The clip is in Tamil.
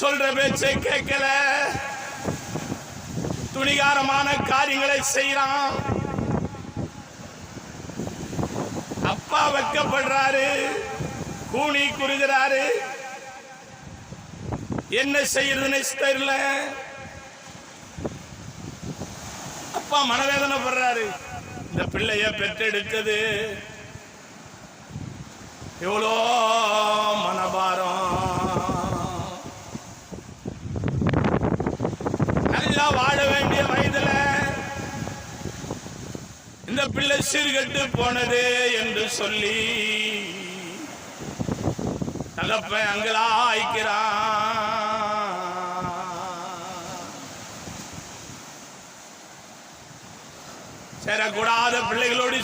சொல்ற பேச்சை கேட்கல, துணிகாரமான காரியங்களை செய்யறான். அப்பா வெட்கப்படுறாரு, கூனி குறுகிறாரு, என்ன செய்யறதுன்னு தெரியல. அப்பா மனவேதனை படுறாரு. இந்த பிள்ளைய பெற்றெடுத்தது எவ்வளோ மனபாரம். நல்லா வாழ வேண்டிய வயதுல இந்த பிள்ளை சீர்கெட்டு போனது என்று சொல்லி தகப்பன் அங்கலாய்க்கிறான். சேரக்கூடாத பிள்ளைகளோடு